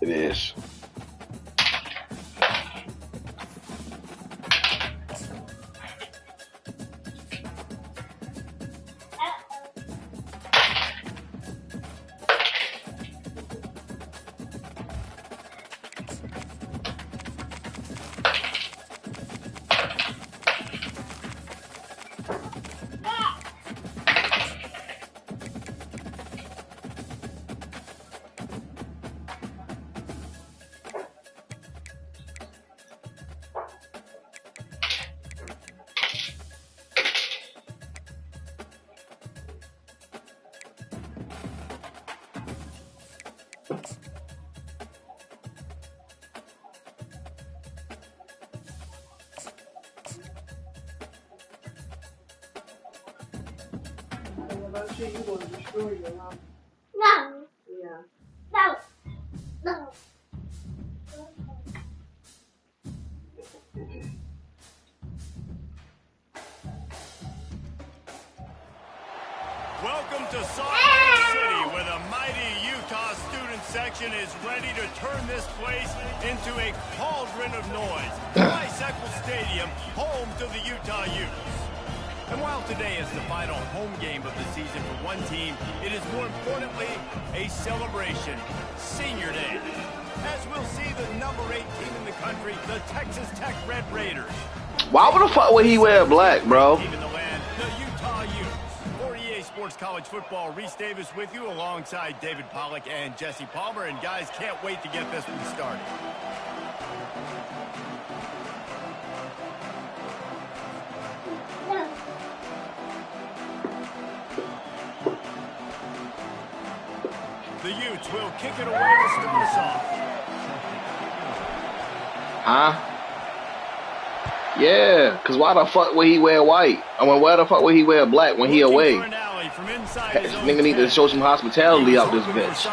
It is. You going to destroy your house? No. Yeah. No. No. Welcome to Salt Lake City, where the mighty Utah student section is ready to turn this place into a cauldron of noise. Rice-Eccles Stadium, home to the Utah Utes. And while today is the final home game of the season for one team, it is more importantly a celebration, Senior Day. As we'll see the number 8 team in the country, the Texas Tech Red Raiders. Why the fuck would he wear black, bro? Team in the land, the Utah Utes. For EA Sports College Football, Reese Davis with you alongside David Pollack and Jesse Palmer. And guys, can't wait to get this one started. The Utes will kick it away to start us off. Huh? Yeah, because why the fuck would he wear white? I mean, why the fuck would he wear black when he away? Nigga need to show some hospitality out this bitch.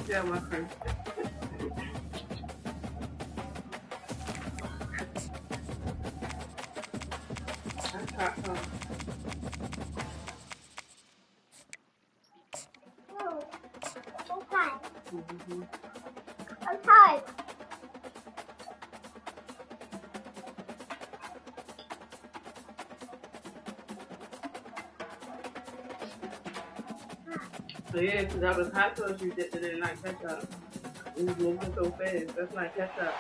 Yeah, my friend. That's hot, huh? No. I'm tired. Mm-hmm. I'm tired. So yeah, because I was hot sauce you didn't like ketchup. It was moving so fast. That's like ketchup.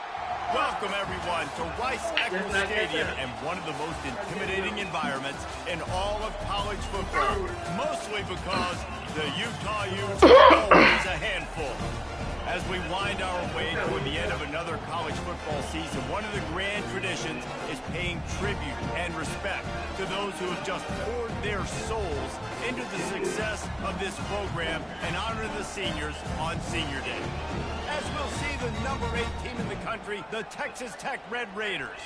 Welcome, everyone, to Rice-Eccles Stadium and one of the most intimidating environments in all of college football, mostly because the Utah Utes are always a handful. As we wind our way toward the end of another college football season, one of the grand traditions is paying tribute and respect to those who have just poured their souls into the success of this program and honor the seniors on Senior Day. As we'll see the number 8 team in the country, the Texas Tech Red Raiders,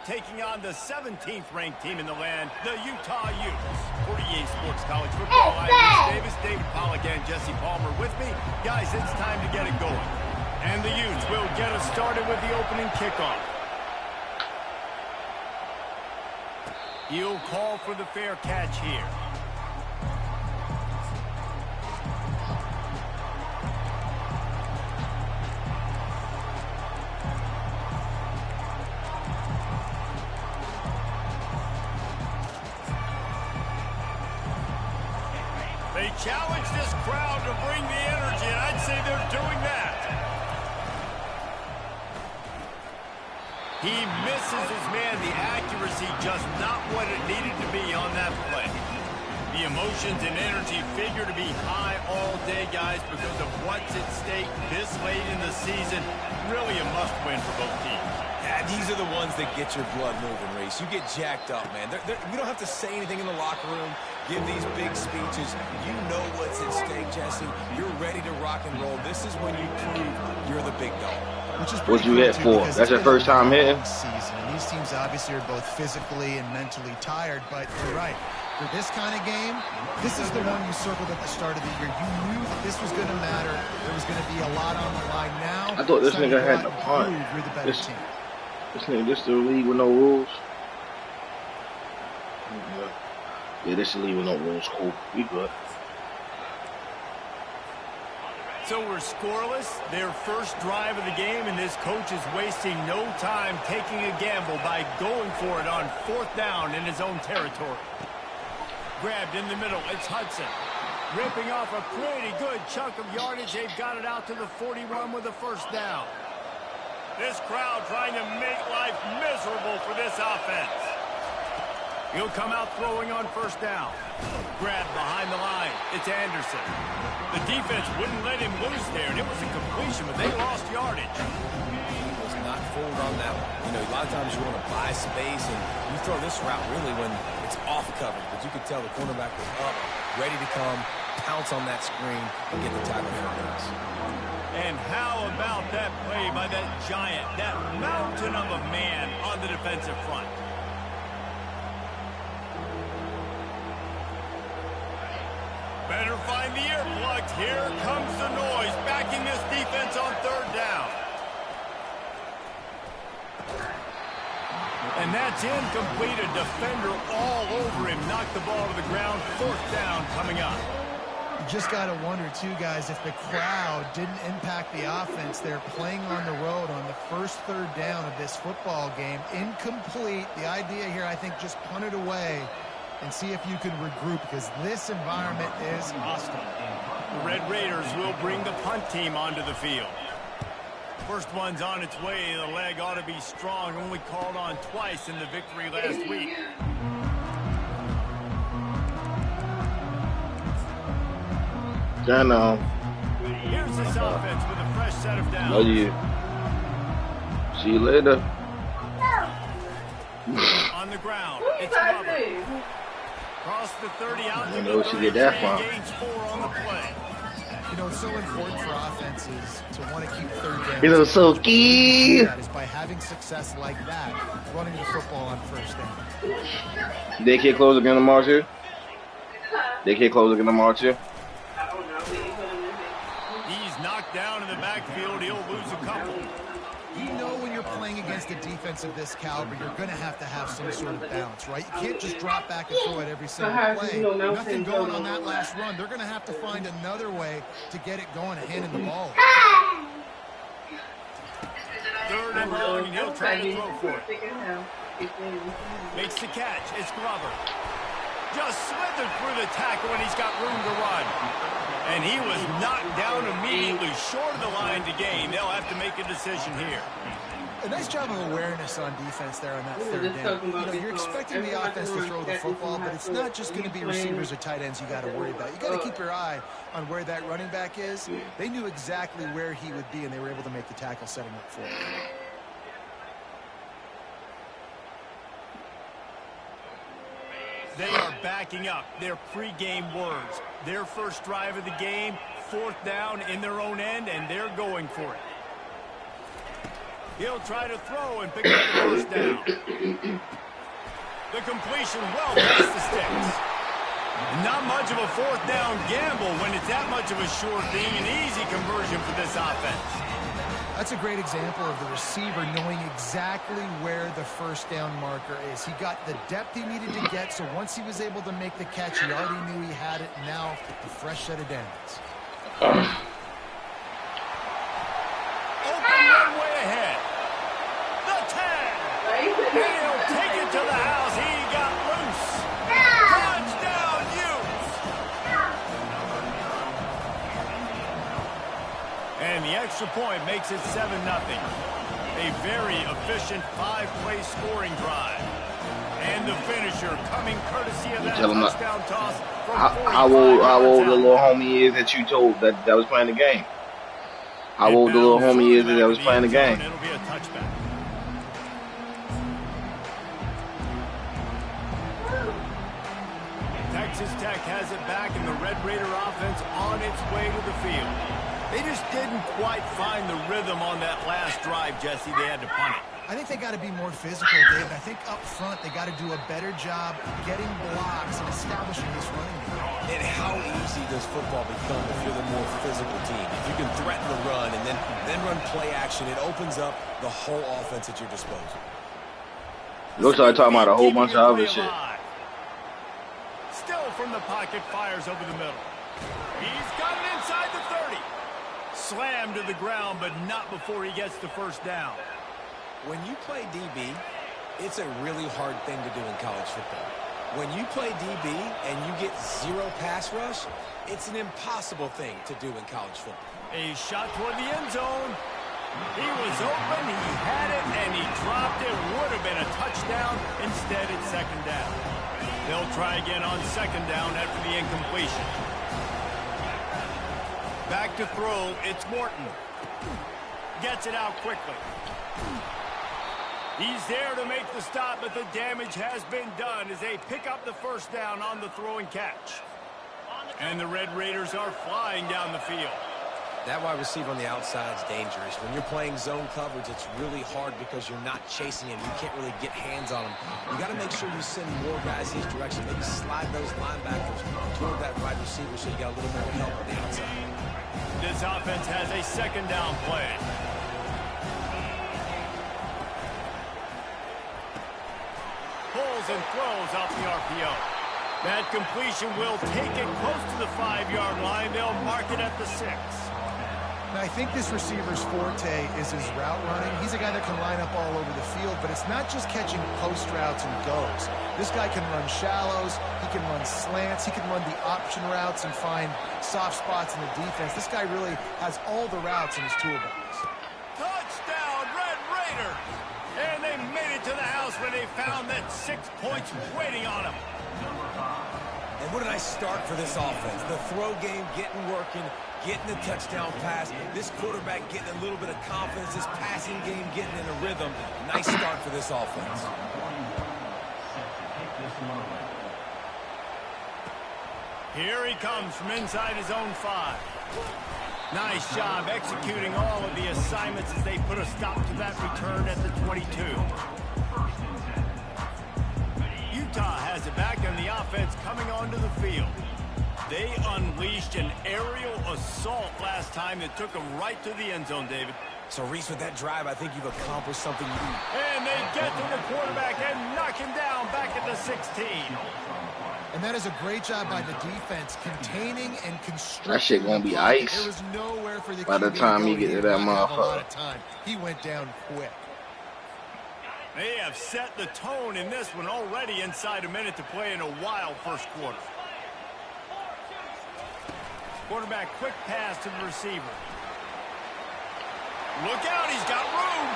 taking on the 17th ranked team in the land, the Utah Utes. For EA Sports College Football, I'm Reese Davis, David Pollack, and Jesse Palmer with me. Guys, it's time to get it going. And the Utes will get us started with the opening kickoff. He'll call for the fair catch here. They challenge this crowd to bring the energy, and I'd say they're doing that. He misses his man. The accuracy just not what it needed to be on that play. The emotions and energy figure to be high all day, guys, because of what's at stake this late in the season. Really a must-win for both teams. Yeah, these are the ones that get your blood moving, Reese. You get jacked up, man. We don't have to say anything in the locker room, give these big speeches. You know what's at stake, Jesse. You're ready to rock and roll. This is when you prove you're the big dog. What'd you hit for? That's your first time hitting? Season. And these teams obviously are both physically and mentally tired, but you're right. For this kind of game, this is the one you circled at the start of the year. You knew that this was going to matter. There was going to be a lot on the line now. I thought this nigga had the punt. You're the better team. This nigga, this the league with no rules. Yeah, this is the league with no rules. Cool. We good. So we're scoreless, their first drive of the game, and this coach is wasting no time taking a gamble by going for it on 4th down in his own territory. Grabbed in the middle, it's Hudson. Ripping off a pretty good chunk of yardage. They've got it out to the 41 with a first down. This crowd trying to make life miserable for this offense. He'll come out throwing on first down. Grabbed behind the line. It's Anderson. The defense wouldn't let him loose there, and it was a completion, but they lost yardage. He was not fooled on that one. You know, a lot of times you want to buy space, and you throw this route really when it's off coverage. But you could tell the cornerback was up, ready to come, pounce on that screen, and get the tackle for us. And how about that play by that giant, that mountain of a man on the defensive front? Better find the earplugs. Here comes the noise, backing this defense on 3rd down. And that's incomplete. A defender all over him. Knocked the ball to the ground. 4th down coming up. You just got to wonder, too, guys, if the crowd didn't impact the offense. They're playing on the road on the first 3rd down of this football game. Incomplete. The idea here, I think, just punt it away and see if you can regroup, because this environment is hostile. The Red Raiders will bring the punt team onto the field. First one's on its way. The leg ought to be strong. Only called on twice in the victory last week. I know. Here's this offense with a fresh set of downs. Love you. See you later. On the ground, it's Robert. Cross the 30 out to the 30. Gains 4 on the play. You know, it's so important for offenses to want to keep 3rd down. You know, so key. That is by having success like that, running the football on 1st down. Daycare close again tomorrow too? Daycare close again tomorrow too? He's knocked down in the backfield. He'll lose a couple. You know, when you're playing against a defense of this caliber, you're going to have some sort of balance, right? You can't just drop back and throw it every single play. Nothing going on that last run. They're going to have to find another way to get it going and handing the ball. 3rd and long, and he'll try to throw for it. Makes the catch. It's Glover. Just slithered through the tackle, and he's got room to run. And he was knocked down immediately short of the line to gain. They'll have to make a decision here. A nice job of awareness on defense there on that 3rd down. You know, you're expecting the offense to throw the football, but it's not just going to be receivers or tight ends you got to worry about. You got to keep your eye on where that running back is. They knew exactly where he would be, and they were able to make the tackle, set him up for it. They are backing up their pregame words. Their first drive of the game, 4th down in their own end, and they're going for it. He'll try to throw and pick up the first down. The completion well past the sticks. Not much of a 4th down gamble when it's that much of a sure thing, an easy conversion for this offense. That's a great example of the receiver knowing exactly where the first down marker is. He got the depth he needed to get, so once he was able to make the catch, he already knew he had it. Now, a fresh set of downs. Open one way ahead. The 10. And he'll take it to the house. He got loose. Touchdown, Utes. And the extra point makes it 7-0. A very efficient 5-play scoring drive. And the finisher coming courtesy of that tell him touchdown toss. How old the little homie is that you told that was playing the game? How old the little homie is that was playing the game? It'll be a touchback. Texas Tech has it back, and the Red Raider offense on its way to the field. They just didn't quite find the rhythm on that last drive, Jesse. They had to punt it. I think they got to be more physical, Dave. I think up front they got to do a better job getting blocks and establishing this running game. And how easy does football become if you're the more physical team? If you can threaten the run and then run play action, it opens up the whole offense at your disposal. Looks like talking about a whole bunch of other shit. Still from the pocket, fires over the middle. He's got it inside the 30. Slammed to the ground, but not before he gets the first down. When you play DB, it's a really hard thing to do in college football. When you play DB and you get zero pass rush, it's an impossible thing to do in college football. A shot toward the end zone. He was open, he had it, and he dropped it. Would have been a touchdown. Instead, it's second down. They'll try again on second down after the incompletion. Back to throw, it's Morton. Gets it out quickly. He's there to make the stop, but the damage has been done as they pick up the first down on the throw and catch. And the Red Raiders are flying down the field. That wide receiver on the outside is dangerous. When you're playing zone coverage, it's really hard because you're not chasing him. You can't really get hands on him. You got to make sure you send more guys his direction. Maybe slide those linebackers toward that wide receiver so you got a little more help on the outside. This offense has a second down play. Pulls and throws off the RPO. That completion will take it close to the 5-yard line. They'll mark it at the 6. Now, I think this receiver's forte is his route running. He's a guy that can line up all over the field, but it's not just catching post routes and goes. This guy can run shallows, he can run slants, he can run the option routes and find soft spots in the defense. This guy really has all the routes in his toolbox. Touchdown, Red Raiders! And they made it to the house when they found that 6 points waiting on them. And what a nice start for this offense. The throw game getting working, getting the touchdown pass. This quarterback getting a little bit of confidence. This passing game getting in a rhythm. Nice start for this offense. Here he comes from inside his own 5. Nice job executing all of the assignments as they put a stop to that return at the 22. Utah has it back and the offense coming onto the field. They unleashed an aerial assault last time that took them right to the end zone, David. So, Reese, with that drive, I think you've accomplished something unique. And they get to the quarterback and knock him down back at the 16. And that is a great job by the defense, containing and constricting. That shit gonna be ice. There was nowhere for the by the time he get to that motherfucker. He went down quick. They have set the tone in this one already inside a minute to play in a wild first quarter. Quarterback quick pass to the receiver. Look out, he's got room.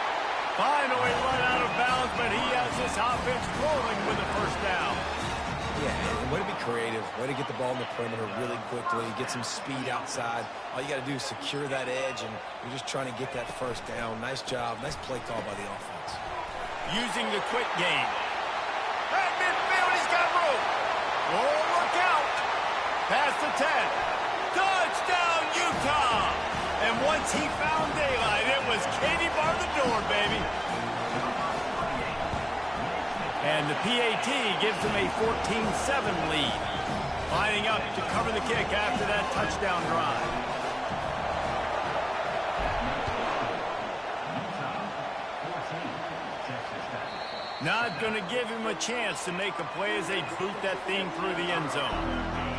Finally run out of bounds, but he has this offense rolling with a first down. Yeah, and way to be creative, way to get the ball in the perimeter really quickly, get some speed outside. All you got to do is secure that edge, and you're just trying to get that first down. Nice job, nice play call by the offense. Using the quick game. At midfield, he's got room. Oh, look out. Past the 10. Touchdown, Utah. And once he found daylight, it was Katie bar the door, baby. And the PAT gives them a 14-7 lead. Lining up to cover the kick after that touchdown drive. Not going to give him a chance to make a play as they boot that thing through the end zone.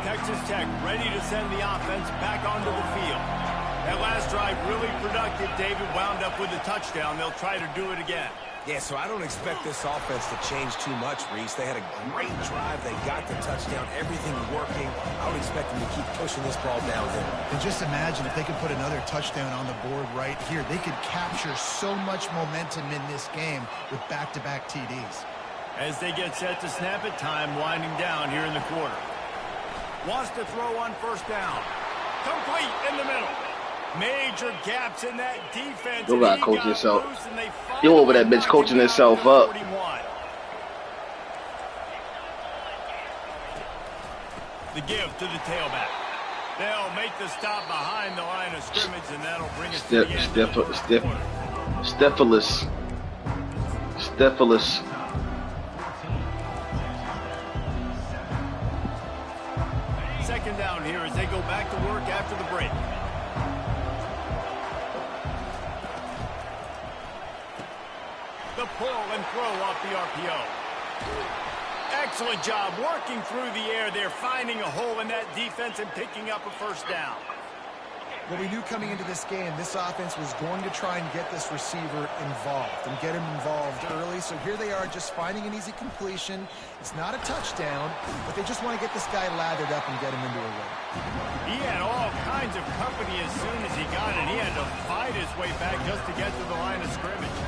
Texas Tech ready to send the offense back onto the field. That last drive really productive. David wound up with a touchdown. They'll try to do it again. Yeah, so I don't expect this offense to change too much, Reese. They had a great drive. They got the touchdown. Everything working. I would expect them to keep pushing this ball downhill. And just imagine if they could put another touchdown on the board right here. They could capture so much momentum in this game with back-to-back TDs. As they get set to snap it, time winding down here in the quarter. Wants to throw on first down. Complete in the middle. Major gaps in that defense. You gotta coach yourself. You over that bitch coaching himself up. The give to the tailback. They'll make the stop behind the line of scrimmage, and that'll bring us to the end of the quarter. Stephalus. Second down here as they go back to work after the break. The pull and throw off the RPO. Excellent job working through the air there, finding a hole in that defense and picking up a first down. Well, we knew coming into this game, this offense was going to try and get this receiver involved and get him involved early. So here they are just finding an easy completion. It's not a touchdown, but they just want to get this guy lathered up and get him into a run. He had all kinds of company as soon as he got it. He had to fight his way back just to get to the line of scrimmage.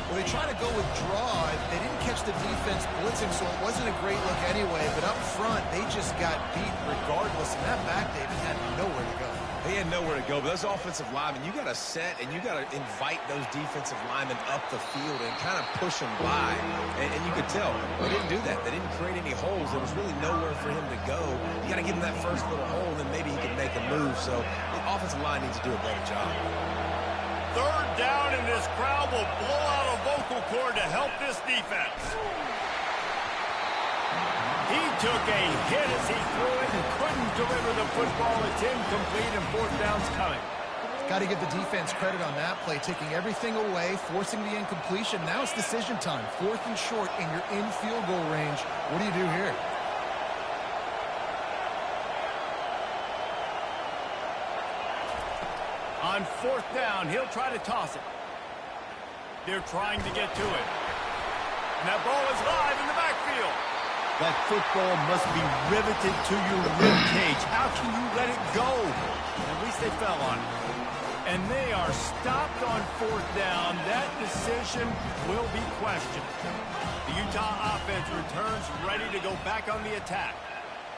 Well, they tried to go with draw. They didn't catch the defense blitzing, so it wasn't a great look anyway. But up front, they just got beat regardless. And that back, David, had nowhere to go. They had nowhere to go, but those offensive linemen, you got to set and you got to invite those defensive linemen up the field and kind of push them by. And you could tell they didn't do that. They didn't create any holes. There was really nowhere for him to go. You got to give him that first little hole, and then maybe he can make a move. So the offensive line needs to do a better job. Third down, and this crowd will blow out a vocal cord to help this defense. He took a hit as he threw it and couldn't deliver the football. It's incomplete, and fourth down's coming. Got to give the defense credit on that play, taking everything away, forcing the incompletion. Now it's decision time. Fourth and short, and you're in field goal range. What do you do here? On fourth down, he'll try to toss it. They're trying to get to it. And that ball is live in the backfield. That football must be riveted to your rib cage. How can you let it go? At least they fell on it. And they are stopped on fourth down. That decision will be questioned. The Utah offense returns ready to go back on the attack.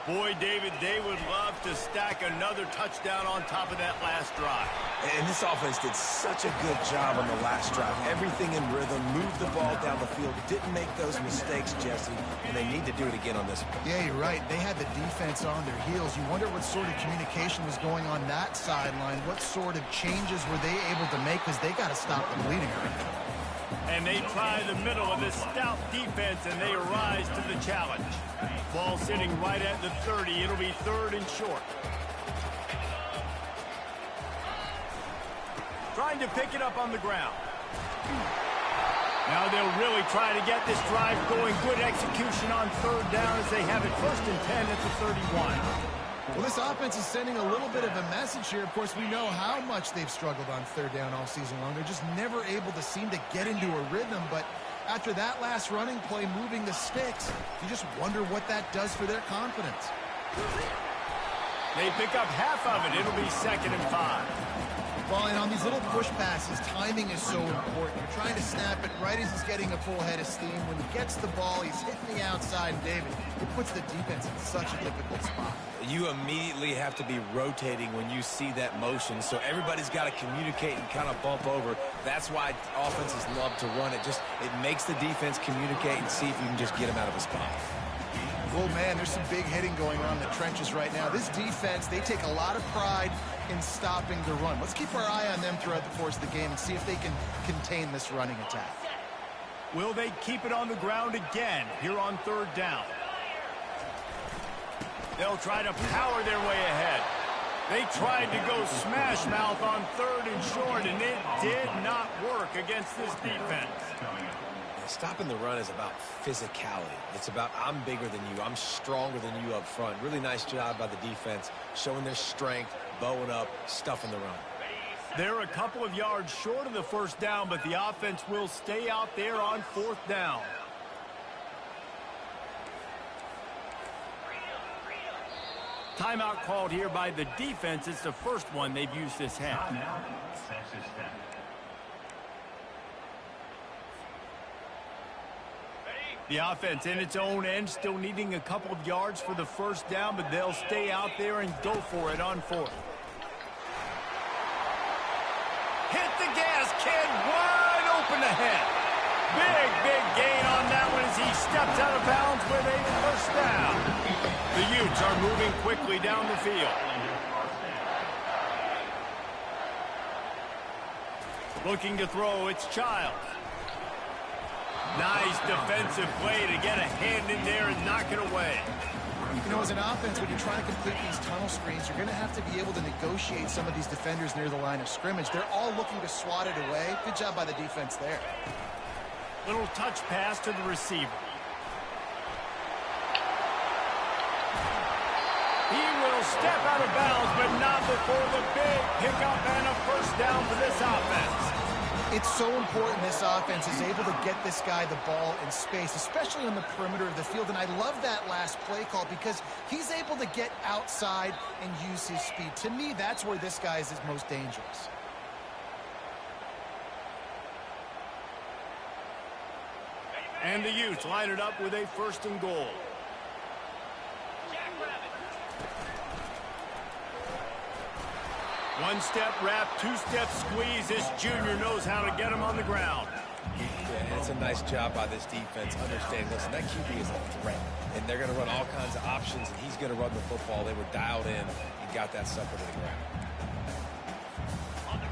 Boy, David, they would love to stack another touchdown on top of that last drive. And this offense did such a good job on the last drive. Everything in rhythm, moved the ball down the field, didn't make those mistakes, Jesse, and they need to do it again on this one. Yeah, you're right. They had the defense on their heels. You wonder what sort of communication was going on that sideline. What sort of changes were they able to make, because they got to stop the bleeding right now. And they try the middle of this stout defense, and they rise to the challenge. Ball sitting right at the 30. It'll be third and short. Trying to pick it up on the ground. Now they'll really try to get this drive going. Good execution on third down as they have it first and 10 at the 31. Well, this offense is sending a little bit of a message here. Of course, we know how much they've struggled on third down all season long. They're just never able to seem to get into a rhythm. But after that last running play, moving the sticks, you just wonder what that does for their confidence. They pick up half of it. It'll be second and 5. Well, and on these little push passes, timing is so important. You're trying to snap it right as he's getting a full head of steam. When he gets the ball, he's hitting the outside, David. It puts the defense in such a difficult spot. You immediately have to be rotating when you see that motion, so everybody's got to communicate and kind of bump over. That's why offenses love to run it. It makes the defense communicate and see if you can just get him out of a spot. Well, man, there's some big hitting going on in the trenches right now. This defense, they take a lot of pride in stopping the run. Let's keep our eye on them throughout the course of the game and see if they can contain this running attack. Will they keep it on the ground again here on third down? They'll try to power their way ahead. They tried to go smash mouth on third and short, and it did not work against this defense. Stopping the run is about physicality. It's about I'm bigger than you. I'm stronger than you up front. Really nice job by the defense, showing their strength, bowing up, stuffing the run. They're a couple of yards short of the first down, but the offense will stay out there on fourth down. Timeout called here by the defense. It's the first one they've used this half. The offense in its own end still needing a couple of yards for the first down, but they'll stay out there and go for it on 4th. Hit the gas, kid. Wide open ahead. Big gain on that one as he steps out of bounds with a first down. The Utes are moving quickly down the field. Looking to throw, it's Childs. Nice defensive play to get a hand in there and knock it away. You know, as an offense, when you're trying to complete these tunnel screens, you're going to have to be able to negotiate some of these defenders near the line of scrimmage. They're all looking to swat it away. Good job by the defense there. Little touch pass to the receiver. He will step out of bounds, but not before the big pickup and a first down for this offense. It's so important this offense is able to get this guy the ball in space, especially on the perimeter of the field. And I love that last play call because he's able to get outside and use his speed. To me, that's where this guy is his most dangerous. And the Utes line it up with a 1st and goal. One-step wrap, 2-step squeeze. This junior knows how to get him on the ground. Yeah, it's a nice job by this defense. Understand, listen, that QB is a threat. And they're going to run all kinds of options, and he's going to run the football. They were dialed in and got that sucker to the ground.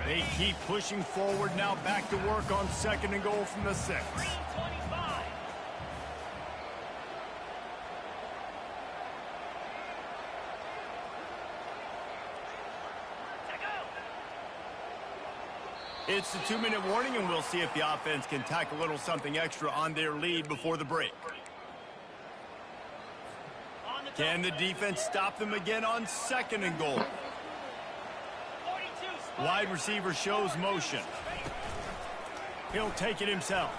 They keep pushing forward now, back to work on 2nd and goal from the 6. It's the 2-minute warning, and we'll see if the offense can tack a little something extra on their lead before the break. Can the defense stop them again on 2nd and goal? Wide receiver shows motion. He'll take it himself.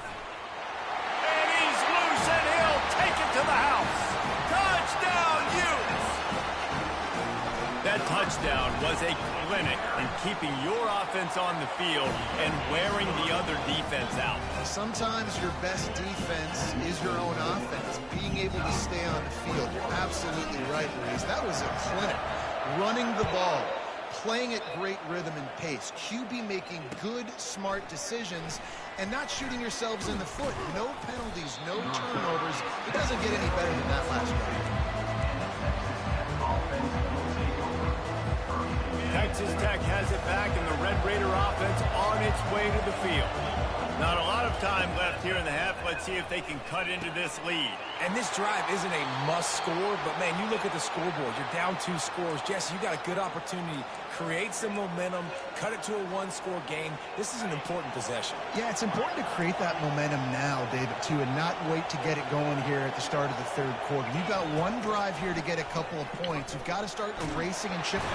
And he's loose, and he'll take it to the house. Touchdown, Utes! That touchdown was a clinic in keeping your offense on the field and wearing the other defense out. Sometimes your best defense is your own offense, being able to stay on the field. You're absolutely right, Reese. That was a clinic. Running the ball, playing at great rhythm and pace, QB making good, smart decisions, and not shooting yourselves in the foot. No penalties, no turnovers. It doesn't get any better than that last drive. Texas Tech has it back, and the Red Raider offense on its way to the field. Not a lot of time left here in the half. Let's see if they can cut into this lead. And this drive isn't a must score, but, man, you look at the scoreboard. You're down 2 scores. Jesse, you got a good opportunity. Create some momentum. Cut it to a 1-score game. This is an important possession. Yeah, it's important to create that momentum now, David, too, and not wait to get it going here at the start of the 3rd quarter. You've got one drive here to get a couple of points. You've got to start erasing and chipping.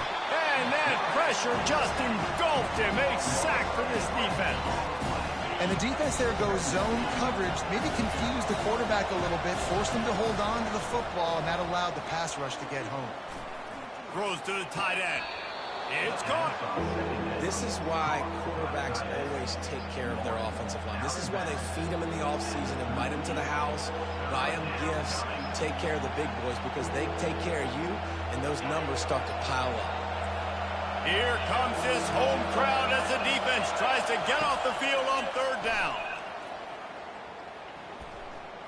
And that pressure just engulfed him. A sack for this defense. And the defense there goes zone coverage, maybe confused the quarterback a little bit, forced him to hold on to the football, and that allowed the pass rush to get home. Throws to the tight end. It's caught. This is why quarterbacks always take care of their offensive line. This is why they feed them in the offseason, invite them to the house, buy them gifts, take care of the big boys, because they take care of you, and those numbers start to pile up. Here comes this home crowd as the defense tries to get off the field on 3rd down.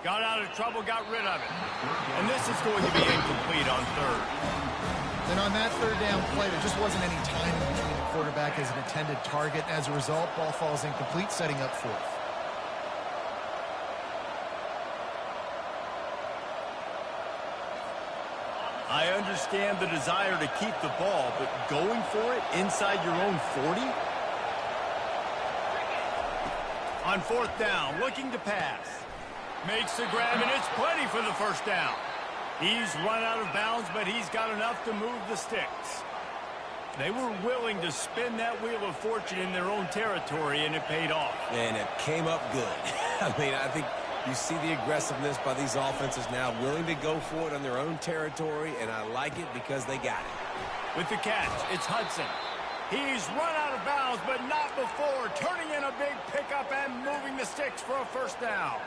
Got out of trouble, got rid of it. And this is going to be incomplete on 3rd. And on that 3rd down play, there just wasn't any time in between the quarterback as an intended target. As a result, ball falls incomplete, setting up 4th. I understand the desire to keep the ball, but going for it inside your own 40? On 4th down, looking to pass. Makes the grab, and it's plenty for the first down. He's run out of bounds, but he's got enough to move the sticks. They were willing to spin that wheel of fortune in their own territory, and it paid off. And it came up good. I mean, I think you see the aggressiveness by these offenses now, willing to go for it on their own territory, and I like it because they got it. With the catch, it's Hudson. He's run out of bounds, but not before turning in a big pickup and moving the sticks for a first down.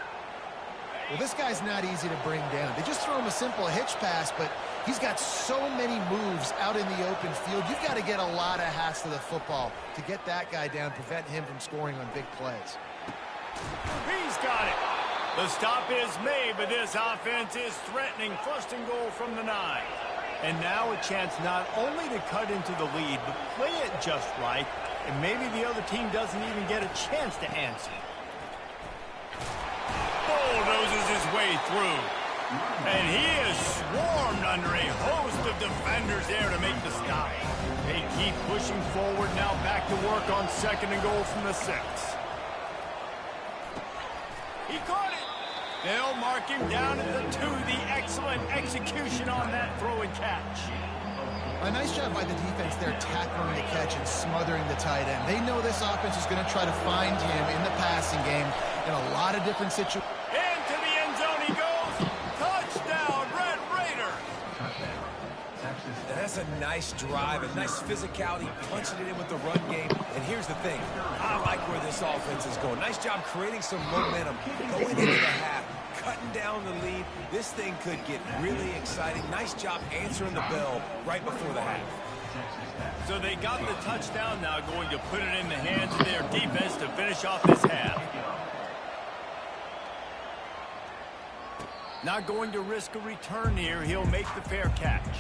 Well, this guy's not easy to bring down. They just throw him a simple hitch pass, but he's got so many moves out in the open field. You've got to get a lot of hats to the football to get that guy down, prevent him from scoring on big plays. He's got it. The stop is made, but this offense is threatening. First and goal from the 9. And now a chance not only to cut into the lead, but play it just right, and maybe the other team doesn't even get a chance to answer. Bulldozes his way through. And he is swarmed under a host of defenders there to make the stop. They keep pushing forward, now back to work on second and goal from the 6. He caught it. They'll mark him down at the 2. The excellent execution on that throw and catch. A nice job by the defense there, tackling the catch and smothering the tight end. They know this offense is going to try to find him in the passing game in a lot of different situations. Into the end zone he goes. Touchdown, Red Raiders. And that's a nice drive, a nice physicality, punching it in with the run game. And here's the thing. I like where this offense is going. Nice job creating some momentum, going into the half, cutting down the lead. This thing could get really exciting. Nice job answering the bell right before the half. So they got the touchdown, now going to put it in the hands of their defense to finish off this half. Not going to risk a return here. He'll make the fair catch.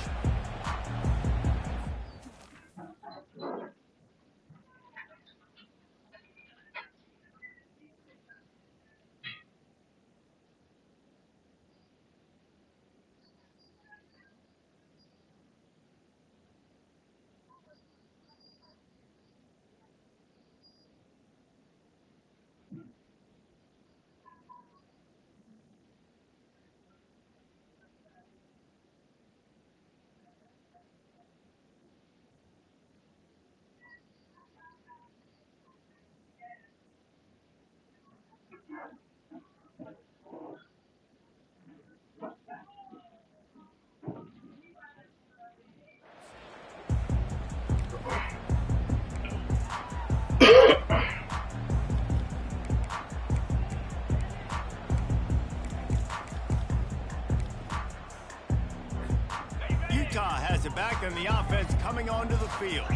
Utah has it back, and the offense coming onto the field.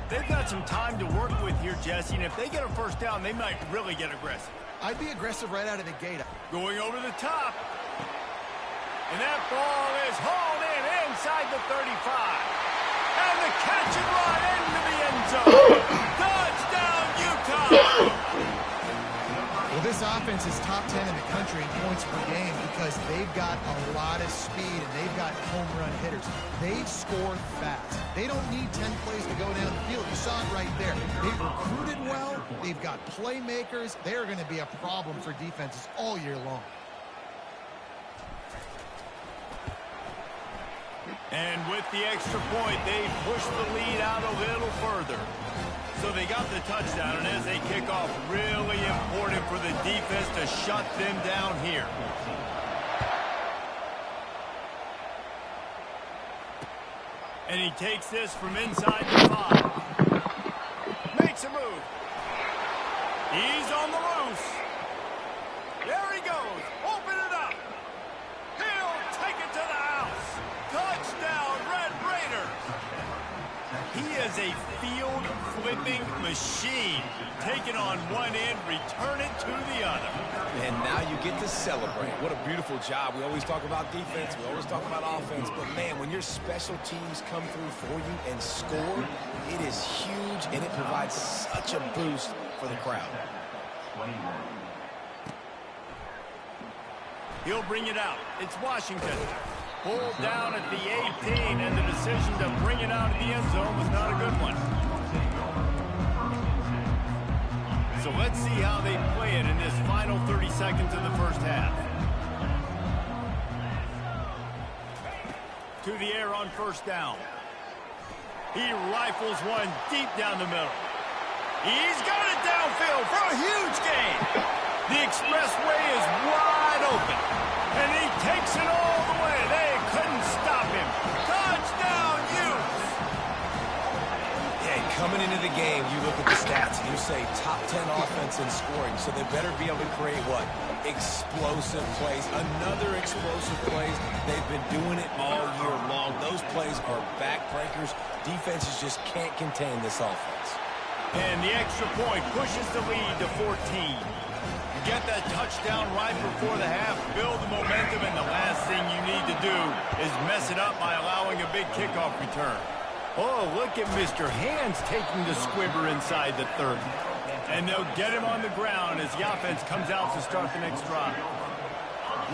They've got some time to work with here, Jesse, and if they get a first down, they might really get aggressive. I'd be aggressive right out of the gate. Going over the top. And that ball is hauled in inside the 35. And the catch and run into the end zone. Touchdown, Utah! Well, this offense is top 10 in the country in points per game because they've got a lot of speed and they've got home run hitters. They score fast. They don't need 10 plays to go down the field. You saw it right there. They've recruited well. They've got playmakers. They're going to be a problem for defenses all year long. And with the extra point, they push the lead out a little further. So they got the touchdown, and as they kick off, really important for the defense to shut them down here. And he takes this from inside the 5. Makes a move. He's on the loose. There he goes. Open it up. He'll take it to the house. Touchdown, Red Raiders. He is a field-flipping machine. Take it on one end, return it to the other. And now you get to celebrate. What a beautiful job. We always talk about defense. We always talk about offense. But, man, when your special teams come through for you and score, it is huge, and it provides such a boost for the crowd. He'll bring it out. It's Washington. Pulled down at the 18, and the decision to bring it out of the end zone was not a good one. So let's see how they play it in this final 30 seconds of the first half. To the air on first down. He rifles one deep down the middle. He's got it downfield for a huge gain. The expressway is wide open, and he takes it all the way. They couldn't stop him. Touchdown, Utes! Yeah, Coming into the game, you look at the stats and you say top 10 offense in scoring, so they better be able to create what? Explosive plays. Another explosive plays. They've been doing it all year long. Those plays are backbreakers. Defenses just can't contain this offense. And the extra point pushes the lead to 14. You get that touchdown right before the half, build the momentum, and the last thing you need to do is mess it up by allowing a big kickoff return. Oh, look at Mr. Hands taking the squibber inside the 30. And they'll get him on the ground as the offense comes out to start the next drive.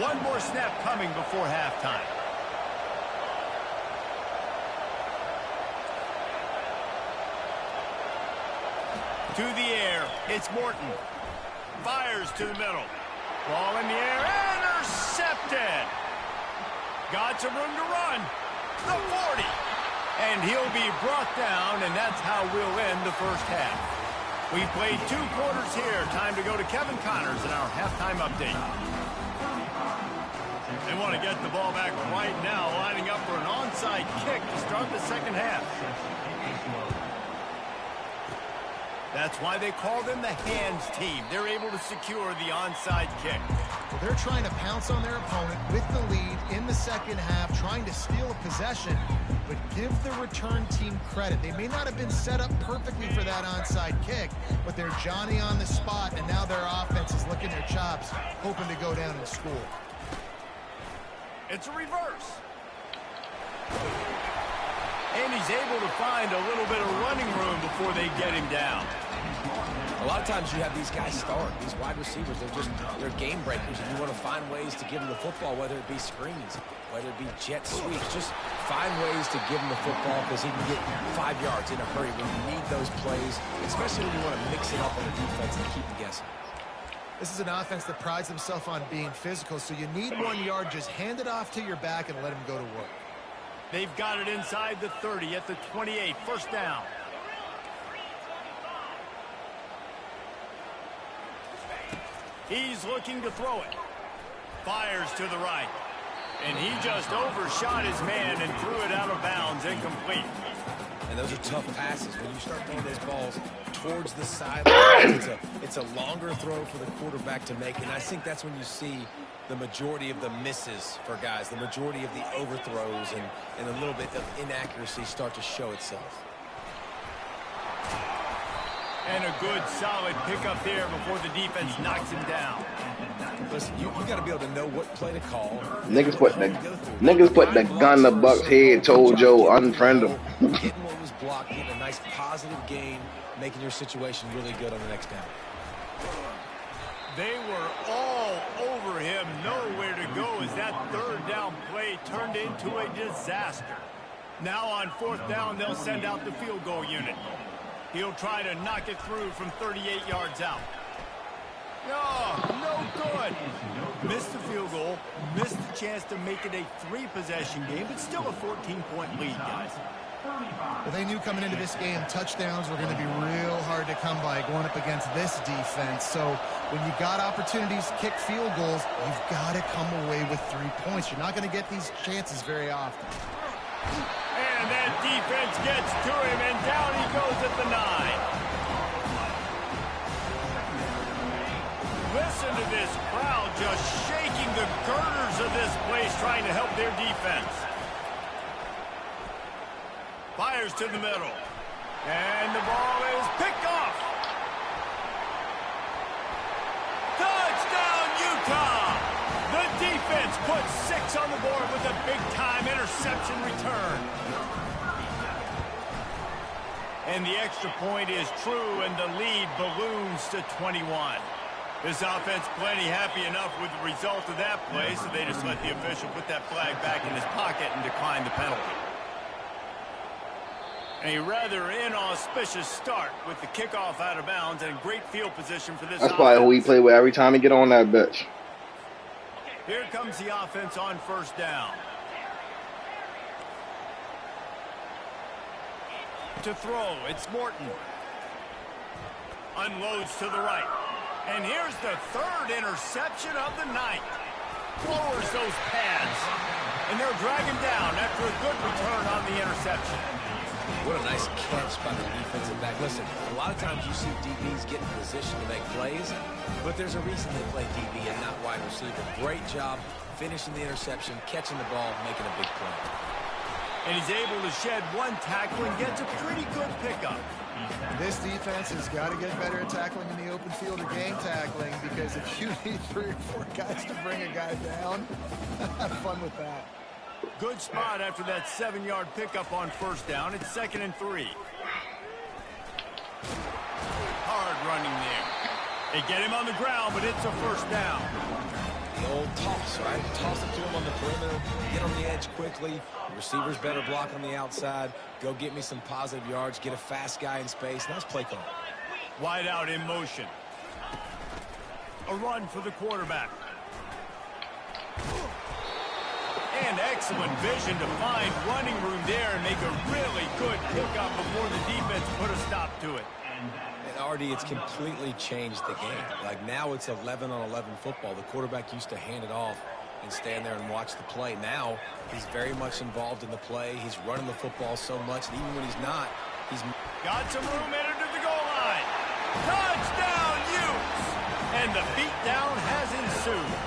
One more snap coming before halftime. To the air, it's Morton. Fires to the middle. Ball in the air, intercepted. Got some room to run. The 40. And he'll be brought down, and that's how we'll end the first half. We've played 2 quarters here. Time to go to Kevin Connors in our halftime update. They want to get the ball back right now, lining up for an onside kick to start the second half. That's why they call them the hands team. They're able to secure the onside kick. Well, they're trying to pounce on their opponent with the lead in the second half, trying to steal a possession, but give the return team credit. They may not have been set up perfectly for that onside kick, but they're Johnny on the spot, and now their offense is licking their chops, hoping to go down and score. It's a reverse. And he's able to find a little bit of running room before they get him down. A lot of times you have these guys start, these wide receivers, they're game breakers, and you want to find ways to give them the football, whether it be screens, whether it be jet sweeps. Just find ways to give him the football because he can get 5 yards in a hurry when you need those plays, especially when you want to mix it up on the defense and keep them guessing. This is an offense that prides themselves on being physical, so you need 1 yard, just hand it off to your back and let him go to work. They've got it inside the 30 at the 28, first down. He's looking to throw it. Fires to the right. And he just overshot his man and threw it out of bounds, incomplete. And those are tough passes. When you start throwing those balls towards the sideline, it's a longer throw for the quarterback to make. And I think that's when you see the majority of the misses for guys, the majority of the overthrows and a little bit of inaccuracy start to show itself. And a good, solid pickup there before the defense knocks him down. Listen, you got to be able to know what play to call. Niggas put the gun to Buck's head, told Joe, unfriend him. Getting what was blocked, getting a nice positive gain, making your situation really good on the next down. They were all over him, nowhere to go as that third down play turned into a disaster. Now on fourth down, they'll send out the field goal unit. He'll try to knock it through from 38 yards out. Oh, no good. Missed the field goal, missed the chance to make it a 3-possession game, but still a 14-point lead, guys. Well, they knew coming into this game touchdowns were going to be real hard to come by going up against this defense. So when you got opportunities to kick field goals, you've got to come away with 3 points. You're not going to get these chances very often. And that defense gets to him, and down he goes at the 9. Listen to this crowd just shaking the girders of this place, trying to help their defense. Fires to the middle. And the ball is picked off. Touchdown, Utah! The defense puts 6 on the board with a big-time interception return. And the extra point is true, and the lead balloons to 21. This offense plenty happy enough with the result of that play, so they just let the official put that flag back in his pocket and decline the penalty. A rather inauspicious start with the kickoff out of bounds and great field position for this That's offense. probably who we play with every time he get on that bitch. Here comes the offense on first down. To throw, it's Morton. Unloads to the right. And here's the 3rd interception of the night. Lowers those pads. And they'll drag him down after a good return on the interception. What a nice catch by the defensive back. Listen, a lot of times you see DBs get in position to make plays, but there's a reason they play DB and not wide receiver. Great job finishing the interception, catching the ball, making a big play. And he's able to shed one tackle and gets a pretty good pickup. This defense has got to get better at tackling in the open field or game tackling, because if you need 3 or 4 guys to bring a guy down, have fun with that. Good spot after that 7-yard pickup on first down. It's 2nd and 3. Hard running there. They get him on the ground, but it's a first down. The old toss, right? Toss it to him on the perimeter, get on the edge quickly. Receivers better block on the outside. Go get me some positive yards, get a fast guy in space. Nice play call. Wide out in motion. A run for the quarterback. And excellent vision to find running room there and make a really good pickup before the defense put a stop to it. And RD, it's completely changed the game. Like now it's 11-on-11 football. The quarterback used to hand it off and stand there and watch the play. Now he's very much involved in the play. He's running the football so much, and even when he's not, he's got some room entered to the goal line. Touchdown, Utes! And the beatdown has ensued.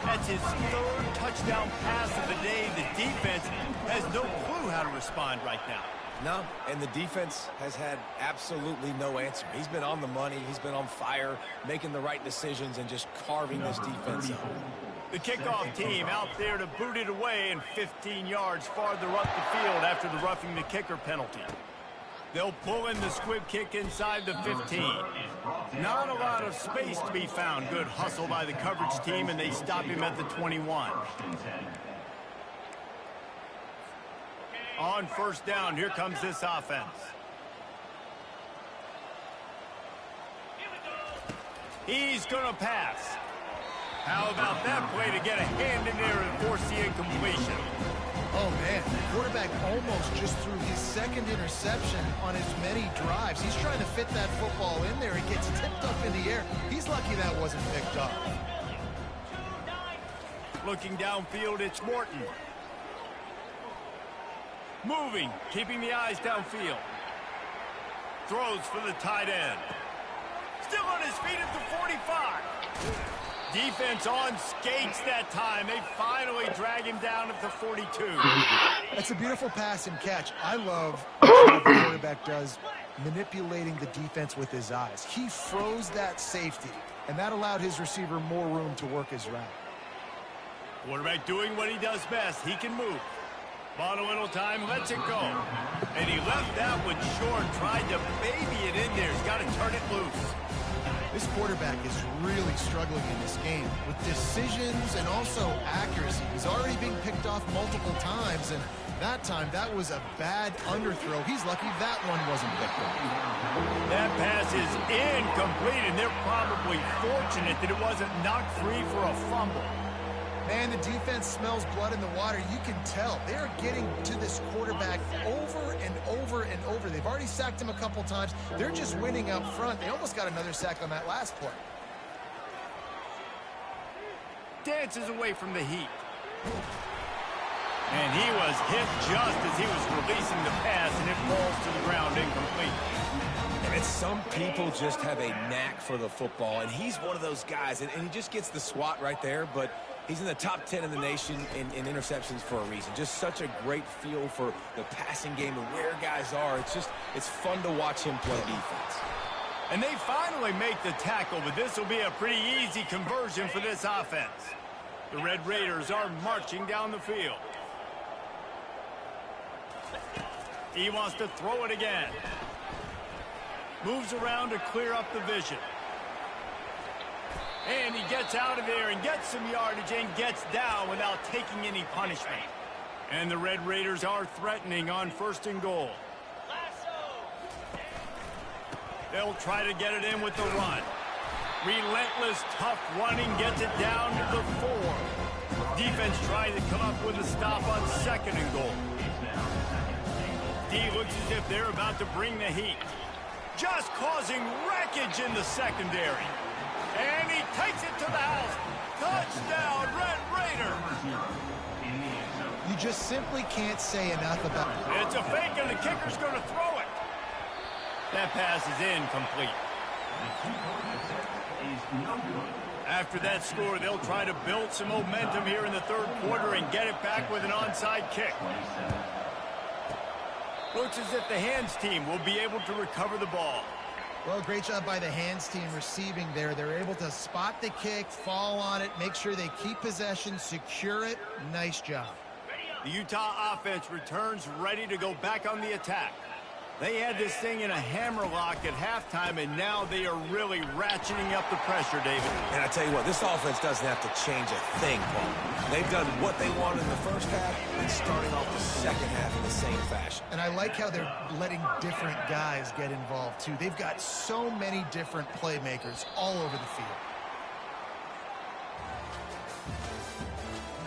That's his 3rd touchdown pass of the day. The defense has no clue how to respond right now. No, and the defense has had absolutely no answer. He's been on the money. He's been on fire, making the right decisions and just carving this defense up. The kickoff team out there to boot it away and 15 yards farther up the field after the roughing the kicker penalty. They'll pull in the squib kick inside the 15. Not a lot of space to be found. Good hustle by the coverage team, and they stop him at the 21. On first down, here comes this offense. He's going to pass. How about that play to get a hand in there and force the incompletion? Oh, man, the quarterback almost just threw his 2nd interception on as many drives. He's trying to fit that football in there. It gets tipped up in the air. He's lucky that wasn't picked up. Looking downfield, it's Morton. Moving, keeping the eyes downfield. Throws for the tight end. Still on his feet at the 45. Defense on skates that time. They finally drag him down at the 42. That's a beautiful pass and catch. I love what the quarterback does, manipulating the defense with his eyes. He froze that safety, and that allowed his receiver more room to work his route. Quarterback doing what he does best. He can move. Bought a little time, lets it go. And he left that one short, tried to baby it in there. He's got to turn it loose. This quarterback is really struggling in this game with decisions and also accuracy. He's already being picked off multiple times, and that time that was a bad underthrow. He's lucky that one wasn't picked up. That pass is incomplete, and they're probably fortunate that it wasn't knocked free for a fumble. Man, the defense smells blood in the water. You can tell. They're getting to this quarterback over and over and over. They've already sacked him a couple times. They're just winning up front. They almost got another sack on that last play. Dances away from the heat. And he was hit just as he was releasing the pass, and it falls to the ground incomplete. And some people just have a knack for the football, and he's one of those guys, and he just gets the swat right there, but he's in the top 10 in the nation in interceptions for a reason. Just such a great feel for the passing game and where guys are. It's fun to watch him play defense. And they finally make the tackle, but this will be a pretty easy conversion for this offense. The Red Raiders are marching down the field. He wants to throw it again. Moves around to clear up the vision. And he gets out of there and gets some yardage and gets down without taking any punishment. And the Red Raiders are threatening on 1st and goal. They'll try to get it in with the run. Relentless, tough running gets it down to the 4. Defense trying to come up with a stop on 2nd and goal. D looks as if they're about to bring the heat. Just causing wreckage in the secondary. And he takes it to the house. Touchdown, Red Raiders. You just simply can't say enough about it. It's a fake, and the kicker's going to throw it. That pass is incomplete. After that score, they'll try to build some momentum here in the third quarter and get it back with an onside kick. Looks as if the hands team will be able to recover the ball. Well, great job by the hands team receiving there. They're able to spot the kick, fall on it, make sure they keep possession, secure it. Nice job. The Utah offense returns ready to go back on the attack. They had this thing in a hammerlock at halftime, and now they are really ratcheting up the pressure, David. And I tell you what, this offense doesn't have to change a thing, Paul. They've done what they wanted in the first half and starting off the second half in the same fashion. And I like how they're letting different guys get involved, too. They've got so many different playmakers all over the field.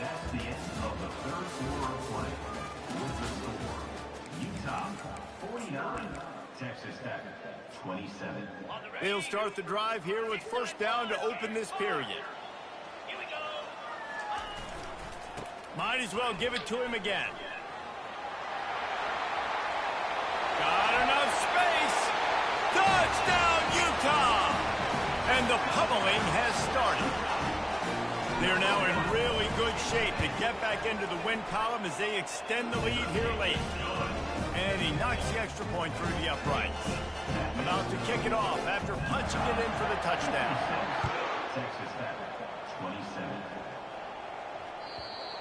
That's the end of the third quarter of play. With the score, Utah 49, Texas Tech 27. They'll start the drive here with first down to open this period. Might as well give it to him again. Got enough space. Touchdown, Utah! And the pummeling has started. They're now in really good shape to get back into the win column as they extend the lead here late. And he knocks the extra point through the uprights. About to kick it off after punching it in for the touchdown. Texas Tech 27.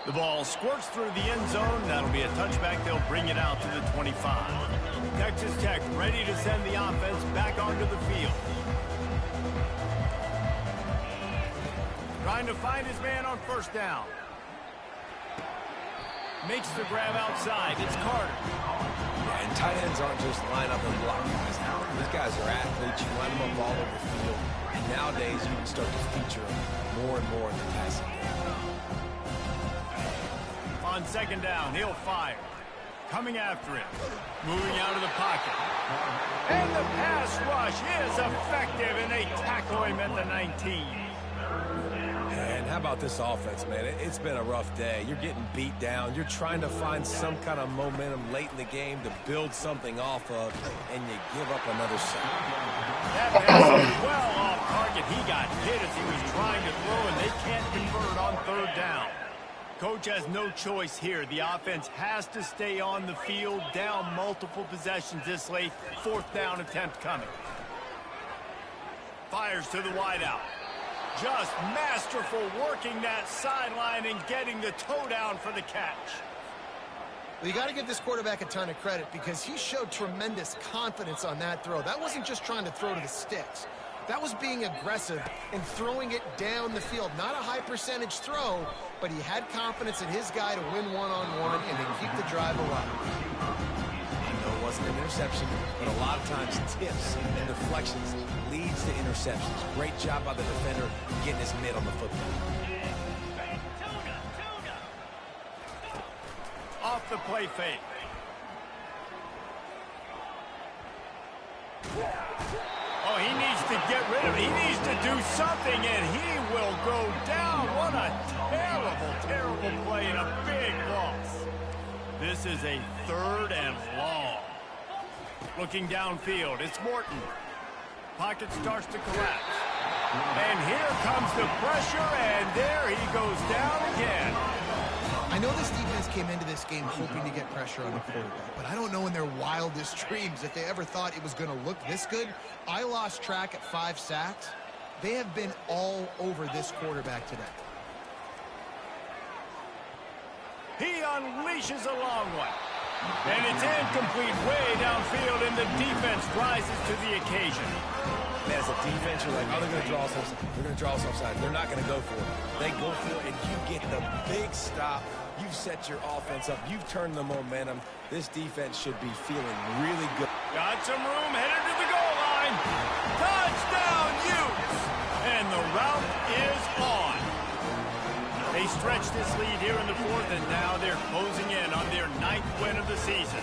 The ball squirts through the end zone. That'll be a touchback. They'll bring it out to the 25. Texas Tech ready to send the offense back onto the field. Trying to find his man on first down. Makes the grab outside. It's Carter. Yeah, and tight ends aren't just line up and block guys now. These guys are athletes. You line them up all over the field. And nowadays, you can start to feature them more and more in the passing game. On second down, he'll fire. Coming after him. Moving out of the pocket. And the pass rush is effective, and they tackle him at the 19. And how about this offense, man? It's been a rough day. You're getting beat down. You're trying to find some kind of momentum late in the game to build something off of, and you give up another sack. That pass was well off target. He got hit as he was trying to throw, and they can't convert on third down. Coach has no choice here. The offense has to stay on the field, down multiple possessions this late. Fourth down attempt coming. Fires to the wideout. Just masterful working that sideline and getting the toe down for the catch. Well, you got to give this quarterback a ton of credit because he showed tremendous confidence on that throw. That wasn't just trying to throw to the sticks. That was being aggressive and throwing it down the field. Not a high percentage throw, but he had confidence in his guy to win one-on-one and to keep the drive alive. It wasn't an interception, but a lot of times tips and deflections leads to interceptions. Great job by the defender getting his mitt on the football. Off the play fake. Oh, he needs to get rid of it. He needs to do something, and he will go down. What a terrible, terrible play and a big loss. This is a third and long. Looking downfield, it's Morton. Pocket starts to collapse. And here comes the pressure, and there he goes down again. I know this defense came into this game hoping to get pressure on the quarterback, but I don't know in their wildest dreams if they ever thought it was going to look this good. I lost track at 5 sacks. They have been all over this quarterback today. He unleashes a long one. And it's incomplete way downfield, and the defense rises to the occasion. Man, as a defense, you're like, oh, they're going to draw us offside. They're going to draw us offside. They're not going to go for it. They go for it, and you get the big stop. You've set your offense up. You've turned the momentum. This defense should be feeling really good. Got some room, headed to the goal line. Touchdown, Utes! And the route is on. They stretch this lead here in the fourth, and now they're closing in on their 9th win of the season.